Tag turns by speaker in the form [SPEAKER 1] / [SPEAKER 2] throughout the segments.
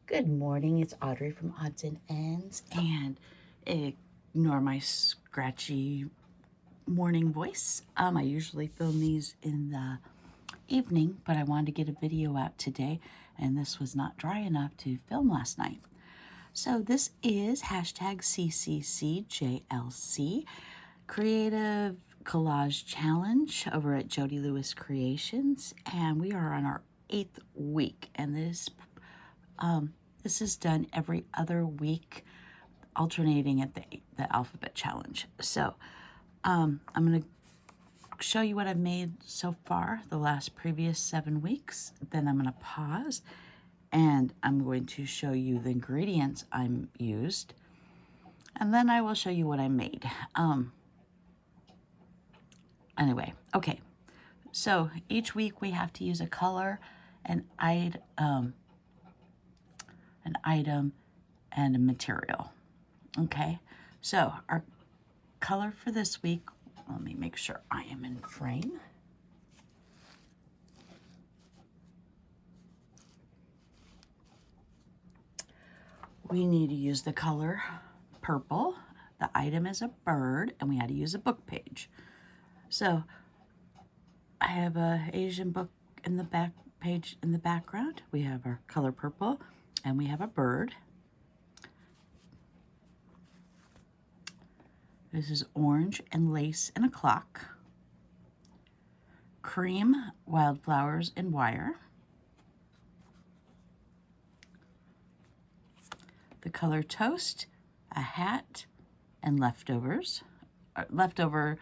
[SPEAKER 1] Good morning, it's Audrey from Odds and Ends, and ignore my scratchy morning voice. I usually film these in the evening, but I wanted to get a video out today, and this was not dry enough to film last night. So this is hashtag CCCJLC, Creative Collage Challenge over at Jody Lewis Creations, and we are on our 8th week, and this is done every other week, alternating at the alphabet challenge. So I'm going to show you what I've made so far the last previous 7 weeks. Then I'm going to pause and I'm going to show you the ingredients I'm used. And then I will show you what I made. Anyway, okay. So each week we have to use a color, an item, and a material. Okay, so our color for this week, let me make sure I am in frame. We need to use the color purple. The item is a bird, and we had to use a book page. So I have a Asian book in the back page in the background. We have our color purple, and we have a bird. This is orange and lace and a clock. Cream, wildflowers, and wire. The color toast, a hat, and leftovers. Leftover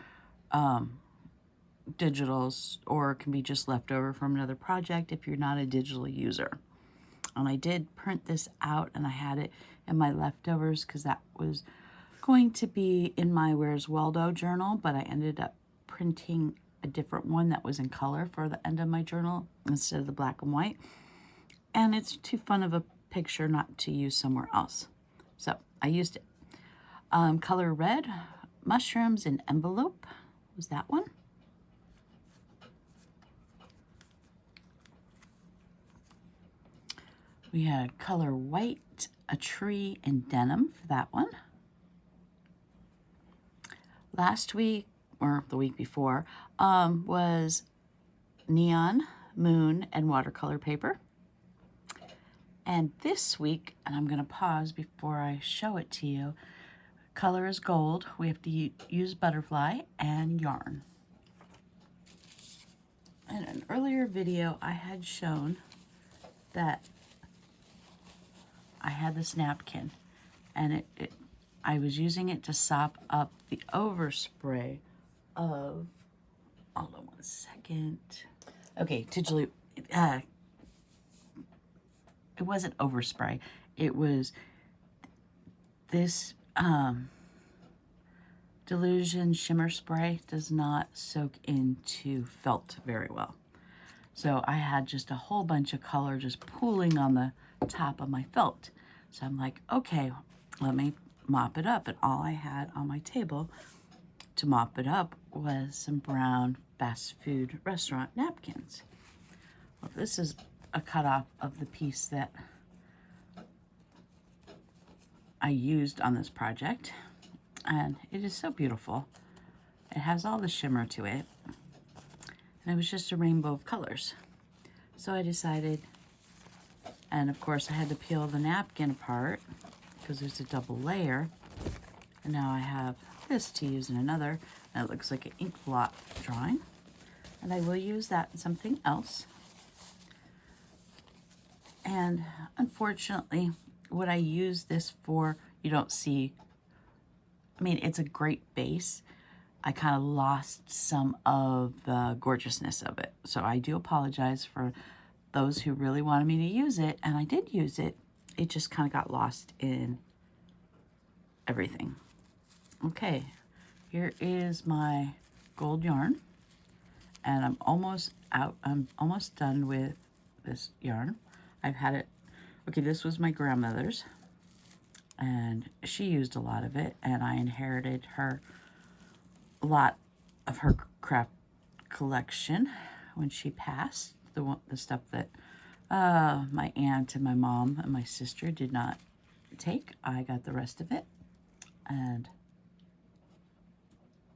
[SPEAKER 1] digitals, or it can be just leftover from another project if you're not a digital user. And I did print this out, and I had it in my leftovers because that was going to be in my Where's Waldo journal, but I ended up printing a different one that was in color for the end of my journal instead of the black and white. And it's too fun of a picture not to use somewhere else. So I used it. Color red, mushrooms, and envelope was that one. We had color white, a tree, and denim for that one. Last week, or the week before, was neon, moon, and watercolor paper. And this week, and I'm going to pause before I show it to you, color is gold. We have to use butterfly and yarn. In an earlier video, I had shown that I had this napkin, and I was using it to sop up the overspray of, hold on one second. Okay, digitally, it wasn't overspray. It was this Delusion Shimmer Spray does not soak into felt very well. So I had just a whole bunch of color just pooling on the top of my felt. So I'm like, okay, let me mop it up. And all I had on my table to mop it up was some brown fast food restaurant napkins. Well, this is a cutoff of the piece that I used on this project, and it is so beautiful. It has all the shimmer to it, and it was just a rainbow of colors. So I decided, and of course I had to peel the napkin apart because there's a double layer, and now I have this to use in another, and it looks like an ink blot drawing, and I will use that in something else. And unfortunately, what I use this for, you don't see, I mean, it's a great base. I kind of lost some of the gorgeousness of it. So I do apologize for those who really wanted me to use it, and I did use it. It just kind of got lost in everything. Okay, here is my gold yarn, and I'm almost out. I'm almost done with this yarn. I've had it, okay, this was my grandmother's, and she used a lot of it, and I inherited a lot of her craft collection when she passed, the stuff that My aunt and my mom and my sister did not take. I got the rest of it, and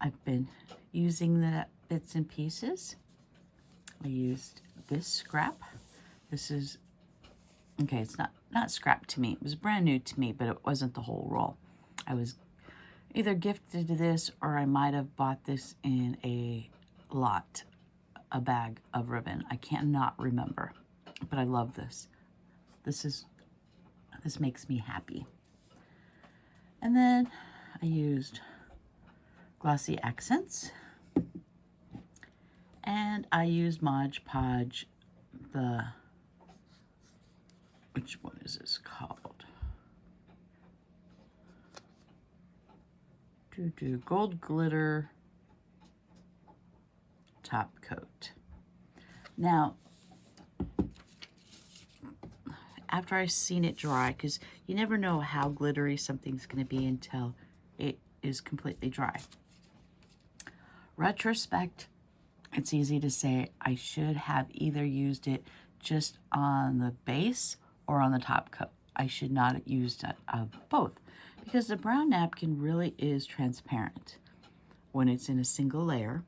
[SPEAKER 1] I've been using the bits and pieces. I used this scrap. This is, okay, it's not scrap to me. It was brand new to me, but it wasn't the whole roll. I was either gifted to this or I might have bought this in a lot, a bag of ribbon. I cannot remember, but I love this. This makes me happy. And then I used glossy accents, and I used Mod Podge, which one is this called? Gold Glitter Top Coat. Now, after I've seen it dry, because you never know how glittery something's going to be until it is completely dry. Retrospect, it's easy to say I should have either used it just on the base or on the top coat. I should not have used it of both, because the brown napkin really is transparent when it's in a single layer,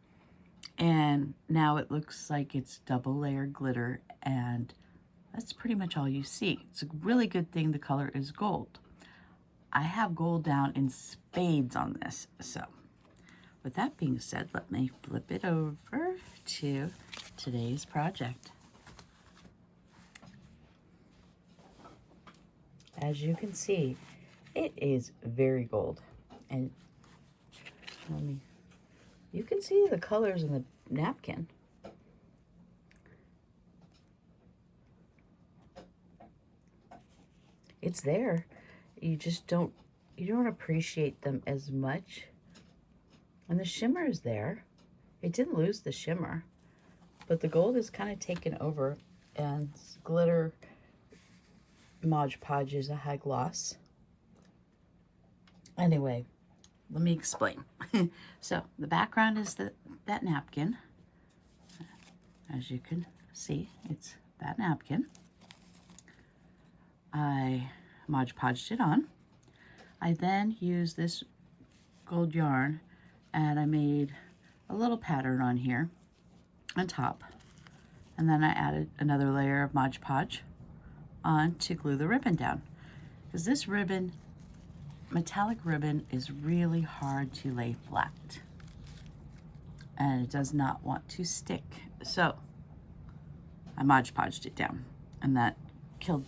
[SPEAKER 1] and now it looks like it's double layer glitter, and that's pretty much all you see. It's a really good thing the color is gold. I have gold down in spades on this. So with that being said, let me flip it over to today's project. As you can see, it is very gold. And you can see the colors in the napkin. It's there. You just don't appreciate them as much. And the shimmer is there. It didn't lose the shimmer, but the gold is kind of taken over, and glitter Mod Podge is a high gloss. Anyway, let me explain. So the background is that napkin. As you can see, it's that napkin. I Mod Podged it on. I then used this gold yarn, and I made a little pattern on here on top, and then I added another layer of Mod Podge on to glue the ribbon down, because this ribbon, metallic ribbon, is really hard to lay flat, and it does not want to stick. So I Mod Podged it down, and that killed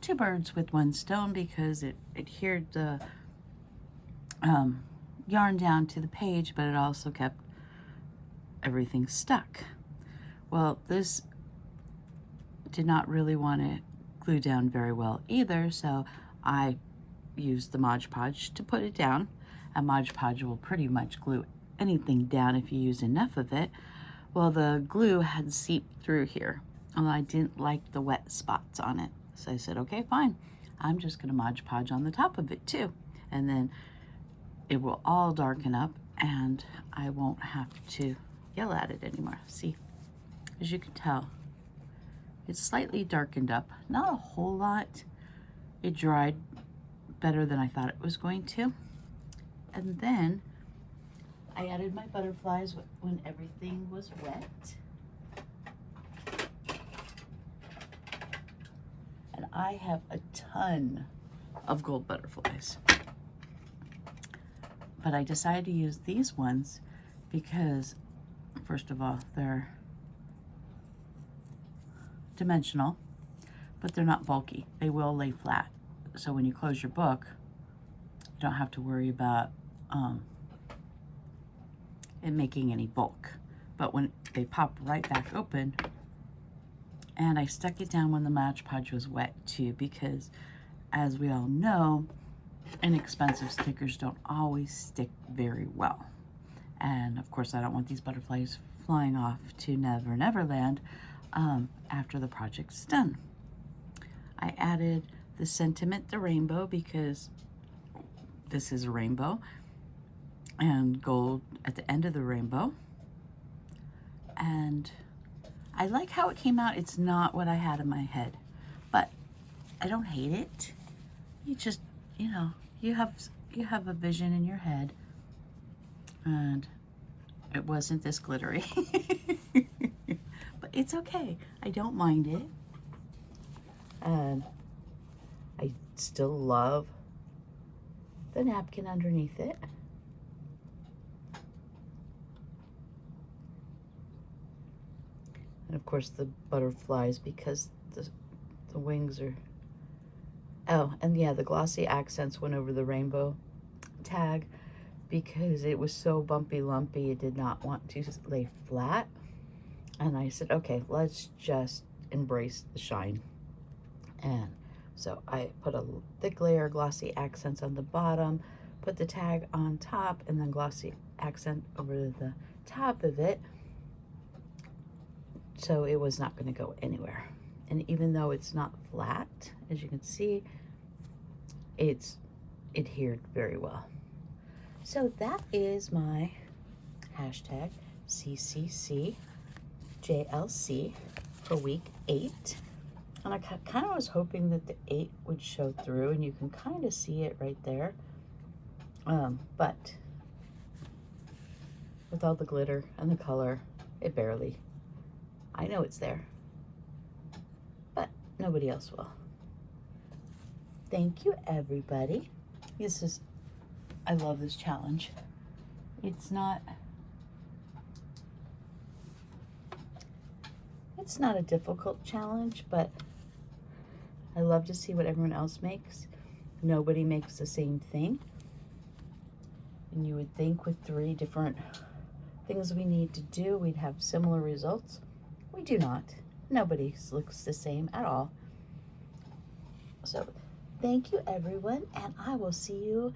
[SPEAKER 1] two birds with one stone, because it adhered the yarn down to the page, but it also kept everything stuck. Well, this did not really want to glue down very well either, so I used the Mod Podge to put it down. And Mod Podge will pretty much glue anything down if you use enough of it. Well, the glue had seeped through here, and I didn't like the wet spots on it. So I said, okay, fine. I'm just going to Mod Podge on the top of it too. And then it will all darken up, and I won't have to yell at it anymore. See, as you can tell, it's slightly darkened up. Not a whole lot. It dried better than I thought it was going to. And then I added my butterflies when everything was wet. And I have a ton of gold butterflies. But I decided to use these ones because, first of all, they're dimensional, but they're not bulky. They will lay flat. So when you close your book, you don't have to worry about it making any bulk. But when they pop right back open, and I stuck it down when the Mod Podge was wet too, because as we all know, inexpensive stickers don't always stick very well. And of course, I don't want these butterflies flying off to Never Never Land after the project's done. I added the sentiment, the rainbow, because this is a rainbow, and gold at the end of the rainbow. And I like how it came out. It's not what I had in my head, but I don't hate it. You just, you know, you have a vision in your head, and it wasn't this glittery. But it's okay. I don't mind it. And I still love the napkin underneath it. And of course the butterflies, because the wings are, oh, and yeah, the glossy accents went over the rainbow tag because it was so bumpy lumpy, it did not want to lay flat. And I said, okay, let's just embrace the shine. And so I put a thick layer of glossy accents on the bottom, put the tag on top, and then glossy accent over the top of it. So it was not going to go anywhere. And even though it's not flat, as you can see, it's adhered very well. So that is my hashtag CCCJLC for week 8. And I kind of was hoping that the 8 would show through, and you can kind of see it right there. But with all the glitter and the color, it barely. I know it's there, but nobody else will. Thank you, everybody. I love this challenge. It's not a difficult challenge, but I love to see what everyone else makes. Nobody makes the same thing. And you would think with 3 different things we need to do, we'd have similar results. We do not. Nobody looks the same at all. So thank you, everyone, and I will see you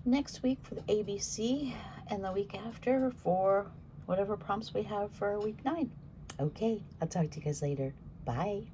[SPEAKER 1] next week for the ABC, and the week after for whatever prompts we have for week 9. Okay, I'll talk to you guys later. Bye.